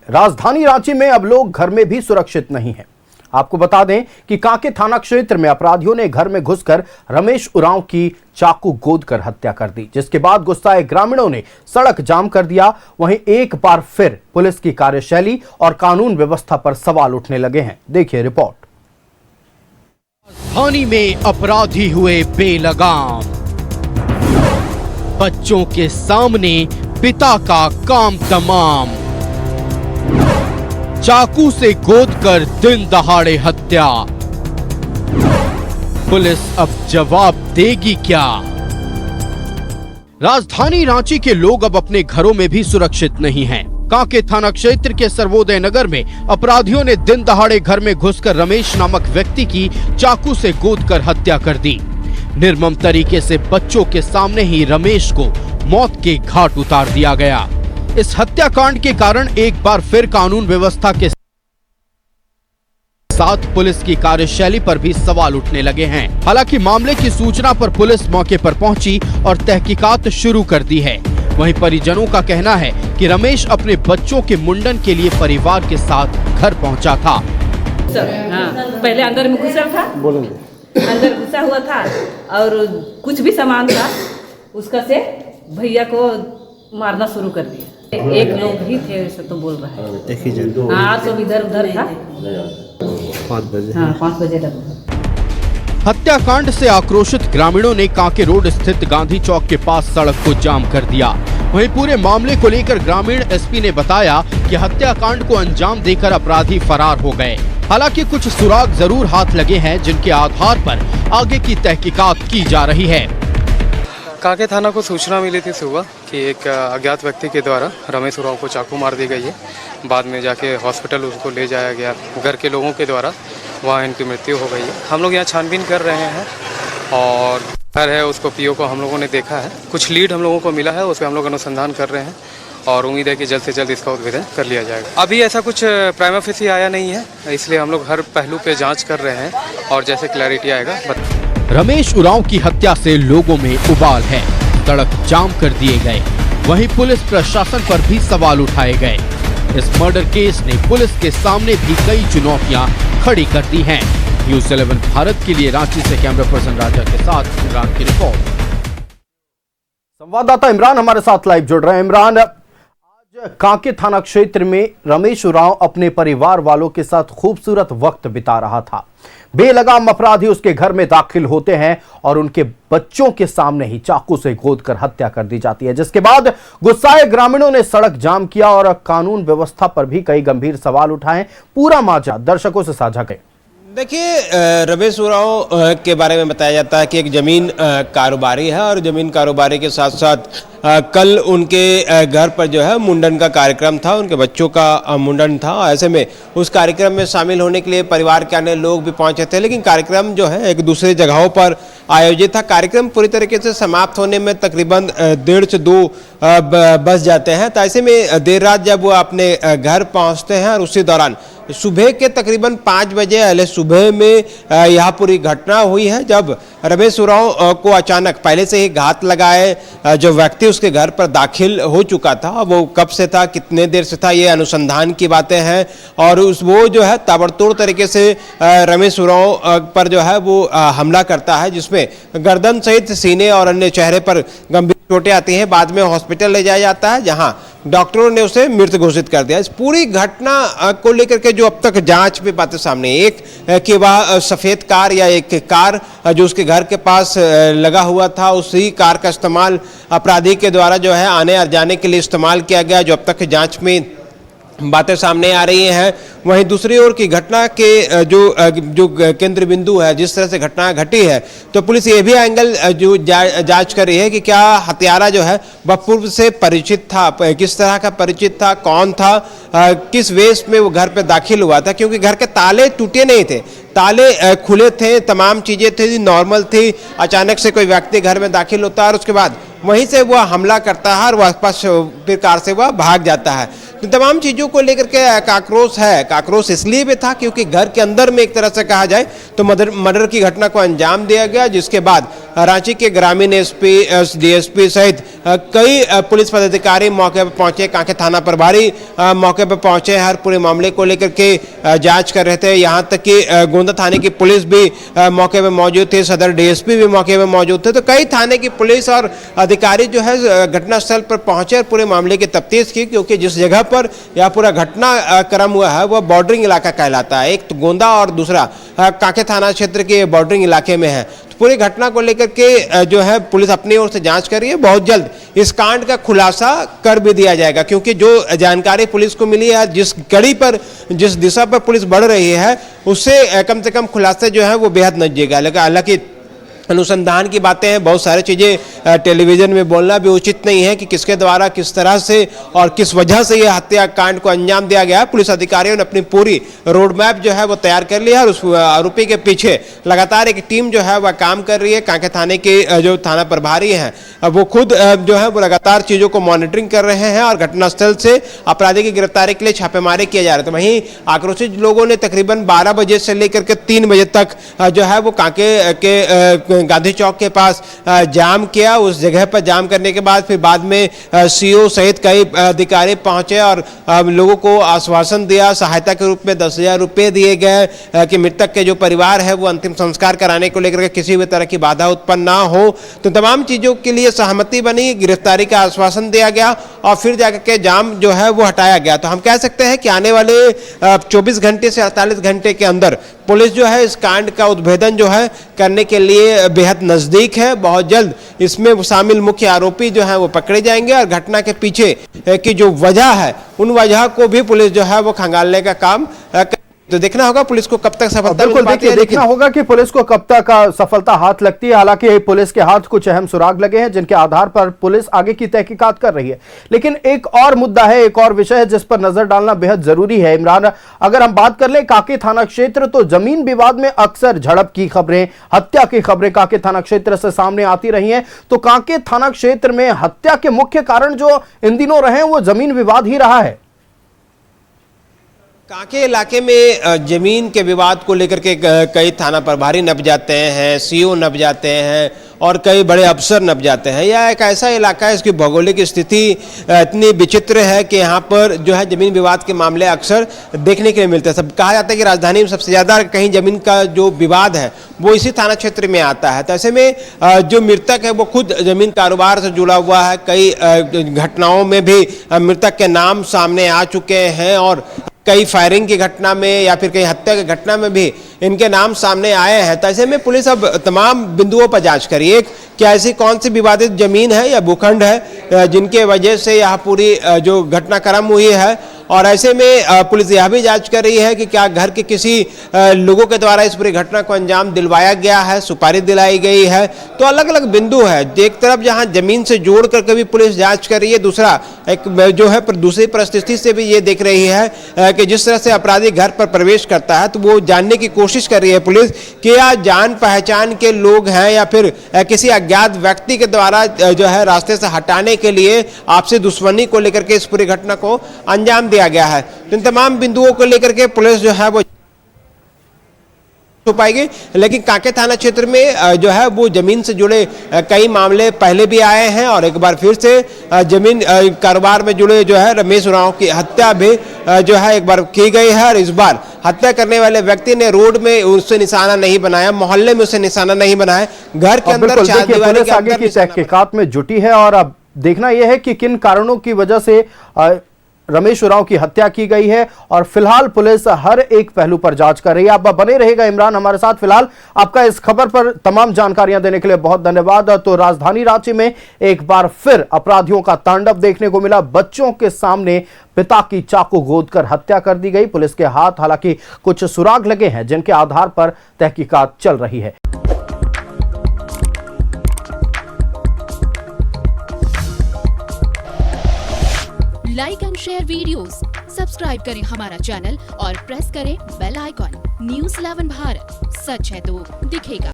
राजधानी रांची में अब लोग घर में भी सुरक्षित नहीं हैं। आपको बता दें कि कांके थाना क्षेत्र में अपराधियों ने घर में घुसकर रमेश उरांव की चाकू गोद कर हत्या कर दी, जिसके बाद गुस्साए ग्रामीणों ने सड़क जाम कर दिया। वहीं एक बार फिर पुलिस की कार्यशैली और कानून व्यवस्था पर सवाल उठने लगे हैं। देखिए रिपोर्ट। राजधानी में अपराधी हुए बेलगाम, बच्चों के सामने पिता का काम तमाम, चाकू से गोद कर दिन दहाड़े हत्या। पुलिस अब जवाब देगी क्या? राजधानी रांची के लोग अब अपने घरों में भी सुरक्षित नहीं हैं। कांके थाना क्षेत्र के सर्वोदय नगर में अपराधियों ने दिन दहाड़े घर में घुसकर रमेश नामक व्यक्ति की चाकू से गोद कर हत्या कर दी। निर्मम तरीके से बच्चों के सामने ही रमेश को मौत के घाट उतार दिया गया। इस हत्याकांड के कारण एक बार फिर कानून व्यवस्था के साथ पुलिस की कार्यशैली पर भी सवाल उठने लगे हैं। हालांकि मामले की सूचना पर पुलिस मौके पर पहुंची और तहकीकात शुरू कर दी है। वहीं परिजनों का कहना है कि रमेश अपने बच्चों के मुंडन के लिए परिवार के साथ घर पहुंचा था। पहले अंदर में घुसा था, अंदर घुसा हुआ था और कुछ भी सामान था उसका से भैया को मारना शुरू कर दिया। एक लोग ही थे वैसे तो बोल रहा है, एक ही जन। हाँ, सब इधर उधर था। 5 बजे। हाँ, 5 बजे तक। हत्याकांड से आक्रोशित ग्रामीणों ने कांके रोड स्थित गांधी चौक के पास सड़क को जाम कर दिया। वहीं पूरे मामले को लेकर ग्रामीण एसपी ने बताया कि हत्याकांड को अंजाम देकर अपराधी फरार हो गए। हालांकि कुछ सुराग जरूर हाथ लगे हैं, जिनके आधार पर आगे की तहकीकात की जा रही है। कांके थाना को सूचना मिली थी सुबह कि एक अज्ञात व्यक्ति के द्वारा रमेश उरांव को चाकू मार दी गई है। बाद में जाके हॉस्पिटल उसको ले जाया गया। घर के लोगों के द्वारा वहाँ इनकी मृत्यु हो गई है। हम लोग यहाँ छानबीन कर रहे हैं और घर है उसको पीओ को हम लोगों ने देखा है। कुछ लीड हम लोगों को मिला है, उस पर हम लोग अनुसंधान कर रहे हैं और उम्मीद है कि जल्द से जल्द इसका उद्भेदन कर लिया जाएगा। अभी ऐसा कुछ प्राइमा फेसी आया नहीं है, इसलिए हम लोग हर पहलू पे जांच कर रहे हैं और जैसे क्लैरिटी आएगा। रमेश उरांव की हत्या से लोगों में उबाल है, सड़क जाम कर दिए गए। वहीं पुलिस प्रशासन पर भी सवाल उठाए गए। इस मर्डर केस ने पुलिस के सामने भी कई चुनौतियां खड़ी कर दी हैं। न्यूज़ 11 भारत के लिए रांची से कैमरा पर्सन राजा के साथ इमरान की रिपोर्ट। संवाददाता इमरान हमारे साथ लाइव जुड़ रहे हैं। इमरान, आज कांके थाना क्षेत्र में रमेश उरांव अपने परिवार वालों के साथ खूबसूरत वक्त बिता रहा था। बेलगाम अपराधी उसके घर में दाखिल होते हैं और उनके बच्चों के सामने ही चाकू से गोद कर हत्या कर दी जाती है, जिसके बाद गुस्साए ग्रामीणों ने सड़क जाम किया और कानून व्यवस्था पर भी कई गंभीर सवाल उठाए। पूरा मामला दर्शकों से साझा करें। देखिए, रमेश उरांव के बारे में बताया जाता है कि एक ज़मीन कारोबारी है और ज़मीन कारोबारी के साथ साथ कल उनके घर पर जो है मुंडन का कार्यक्रम था, उनके बच्चों का मुंडन था। ऐसे में उस कार्यक्रम में शामिल होने के लिए परिवार के अन्य लोग भी पहुंचे थे, लेकिन कार्यक्रम जो है एक दूसरे जगहों पर आयोजित था। कार्यक्रम पूरी तरीके से समाप्त होने में तकरीबन 1.5 से 2 बज जाते हैं। तो ऐसे में देर रात जब वो अपने घर पहुंचते हैं और उसी दौरान सुबह के तकरीबन 5 बजे अहले सुबह में यह पूरी घटना हुई है, जब रमेश उरांव को अचानक पहले से ही घात लगाए जो व्यक्ति उसके घर पर दाखिल हो चुका था, वो कब से था, कितने देर से था, ये अनुसंधान की बातें हैं। और वो जो है ताबड़तोड़ तरीके से रमेश उरांव पर जो है वो हमला करता है, जिसमें गर्दन सहित सीने और अन्य चेहरे पर गंभीर चोटें आती हैं। बाद में हॉस्पिटल ले जाया जाता है, जहां डॉक्टरों ने उसे मृत घोषित कर दिया। इस पूरी घटना को लेकर के जो अब तक जांच में बातें सामने, एक कि वह सफ़ेद कार या एक कार जो उसके घर के पास लगा हुआ था, उसी कार का इस्तेमाल अपराधी के द्वारा जो है आने और जाने के लिए इस्तेमाल किया गया, जो अब तक जांच में बातें सामने आ रही हैं। वहीं दूसरी ओर की घटना के जो केंद्र बिंदु है, जिस तरह से घटना घटी है, तो पुलिस ये भी एंगल जो जांच कर रही है कि क्या हत्यारा जो है वह पूर्व से परिचित था, किस तरह का परिचित था, कौन था, किस वेश में वो घर पे दाखिल हुआ था, क्योंकि घर के ताले टूटे नहीं थे, ताले खुले थे, तमाम चीज़ें थी नॉर्मल थी। अचानक से कोई व्यक्ति घर में दाखिल होता है और उसके बाद वहीं से वह हमला करता है और वापस फिर कार से वह भाग जाता है। तो तमाम चीज़ों को लेकर के आक्रोश है। आक्रोश इसलिए भी था क्योंकि घर के अंदर में एक तरह से कहा जाए तो मर्डर की घटना को अंजाम दिया गया, जिसके बाद रांची के ग्रामीण एसपी डीएसपी सहित कई पुलिस पदाधिकारी मौके पर पहुंचे। कांके थाना प्रभारी मौके पर पहुंचे, हर पूरे मामले को लेकर के जांच कर रहे थे। यहां तक कि गोंदा थाने की पुलिस भी मौके पर मौजूद थी, सदर डीएसपी भी मौके पर मौजूद थे। तो कई थाने की पुलिस और अधिकारी जो है घटनास्थल पर पहुंचे और पूरे मामले की तफ्तीश की, क्योंकि जिस जगह पर यह पूरा घटनाक्रम हुआ है वह बॉर्डरिंग इलाका कहलाता है। एक तो गोंदा और दूसरा कांके थाना क्षेत्र के बॉर्डरिंग इलाके में है। तो पूरी घटना को लेकर के जो है पुलिस अपनी ओर से जांच कर रही है। बहुत जल्द इस कांड का खुलासा कर भी दिया जाएगा, क्योंकि जो जानकारी पुलिस को मिली है, जिस कड़ी पर, जिस दिशा पर पुलिस बढ़ रही है, उससे कम से कम खुलासे जो है वो बेहद नजदीक है। हालांकि अनुसंधान की बातें हैं, बहुत सारी चीज़ें टेलीविजन में बोलना भी उचित नहीं है कि किसके द्वारा, किस तरह से और किस वजह से यह हत्याकांड को अंजाम दिया गया। पुलिस अधिकारियों ने अपनी पूरी रोड मैप जो है वो तैयार कर लिया है और उस आरोपी के पीछे लगातार एक टीम जो है वह काम कर रही है। कांके थाने के जो थाना प्रभारी हैं वो खुद जो है वो लगातार चीज़ों को मॉनिटरिंग कर रहे हैं और घटनास्थल से अपराधी की गिरफ्तारी के लिए छापेमारी किया जा रहा है। तो वहीं आक्रोशित लोगों ने तकरीबन 12 बजे से लेकर के 3 बजे तक जो है वो कांके के गांधी चौक के पास जाम किया। उस जगह पर जाम करने के बाद फिर बाद में सीओ सहित कई अधिकारी पहुंचे और लोगों को आश्वासन दिया। सहायता के रूप में 10,000 रुपये दिए गए कि मृतक के जो परिवार है वो अंतिम संस्कार कराने को लेकर के किसी भी तरह की बाधा उत्पन्न ना हो। तो तमाम चीज़ों के लिए सहमति बनी, गिरफ्तारी का आश्वासन दिया गया और फिर जाकर के जाम जो है वो हटाया गया। तो हम कह सकते हैं कि आने वाले 24 घंटे से 48 घंटे के अंदर पुलिस जो है इस कांड का उद्भेदन जो है करने के लिए बेहद नजदीक है। बहुत जल्द इसमें शामिल मुख्य आरोपी जो है वो पकड़े जाएंगे और घटना के पीछे की जो वजह है उन वजह को भी पुलिस जो है वो खंगालने का काम तो देखना होगा पुलिस को कब तक सफलता मिल पाती है। देखना होगा कि पुलिस को कब तक सफलता हाथ लगती है। हालांकि पुलिस के हाथ कुछ अहम सुराग लगे हैं जिनके आधार पर पुलिस आगे की तहकीकात कर रही है। लेकिन एक और मुद्दा है, एक और विषय है जिस पर नजर डालना बेहद जरूरी है। इमरान, अगर हम बात कर ले कांके थाना क्षेत्र, तो जमीन विवाद में अक्सर झड़प की खबरें, हत्या की खबरें कांके थाना क्षेत्र से सामने आती रही हैं। तो कांके थाना क्षेत्र में हत्या के मुख्य कारण जो इन दिनों रहे वो जमीन विवाद ही रहा है। कांके इलाके में जमीन के विवाद को लेकर के कई थाना प्रभारी नप जाते हैं, सीओ नप जाते हैं और कई बड़े अफसर नप जाते हैं। यह एक ऐसा इलाका है, इसकी भौगोलिक स्थिति इतनी विचित्र है कि यहाँ पर जो है जमीन विवाद के मामले अक्सर देखने के लिए मिलते हैं। सब कहा जाता है कि राजधानी में सबसे ज़्यादा कहीं जमीन का जो विवाद है वो इसी थाना क्षेत्र में आता है। तो ऐसे में जो मृतक है वो खुद जमीन कारोबार से जुड़ा हुआ है। कई घटनाओं में भी मृतक के नाम सामने आ चुके हैं और कई फायरिंग की घटना में या फिर कई हत्या की घटना में भी इनके नाम सामने आए हैं। तो ऐसे में पुलिस अब तमाम बिंदुओं पर जांच करी है कि ऐसी कौन सी विवादित जमीन है या भूखंड है जिनके वजह से यह पूरी जो घटनाक्रम हुई है। और ऐसे में पुलिस यह भी जांच कर रही है कि क्या घर के किसी लोगों के द्वारा इस पूरी घटना को अंजाम दिलवाया गया है, सुपारी दिलाई गई है। तो अलग अलग बिंदु है। एक तरफ जहां जमीन से जोड़ करके भी पुलिस जांच कर रही है, दूसरा एक जो है दूसरी परिस्थिति से भी ये देख रही है कि जिस तरह से अपराधी घर पर प्रवेश करता है तो वो जानने की कोशिश कर रही है पुलिस कि या जान पहचान के लोग हैं या फिर किसी अज्ञात व्यक्ति के द्वारा जो है रास्ते से हटाने के लिए आपसी दुश्मनी को लेकर के इस पूरी घटना को अंजाम दिया गया है। तो इन तमाम बिंदुओं को लेकर के पुलिस जो है वो पाएगी। लेकिन कांके थाना क्षेत्र में जो है वो जमीन से जुड़े कई मामले पहले भी आए हैं और एक बार फिर से जमीन कारोबार में जुड़े जो है रमेश उरांव की हत्या भी जो है एक बार की गई है। और इस बार हत्या करने वाले व्यक्ति ने रोड में उससे निशाना नहीं बनाया, मोहल्ले में उससे निशाना नहीं बनाया, घर के अंदर चार दीवारी के आगे की तहकीकात में जुटी है। और अब देखना यह है कि किन कारणों की वजह से रमेश उरांव की हत्या की गई है और फिलहाल पुलिस हर एक पहलू पर जांच कर रही है। आप बने रहेगा इमरान हमारे साथ। फिलहाल आपका इस खबर पर तमाम जानकारियां देने के लिए बहुत धन्यवाद। तो राजधानी रांची में एक बार फिर अपराधियों का तांडव देखने को मिला। बच्चों के सामने पिता की चाकू गोद कर हत्या कर दी गई। पुलिस के हाथ हालांकि कुछ सुराग लगे हैं जिनके आधार पर तहकीकात चल रही है। Like and share videos, subscribe करें हमारा चैनल और प्रेस करें बेल आइकॉन। News 11 भारत, सच है तो दिखेगा।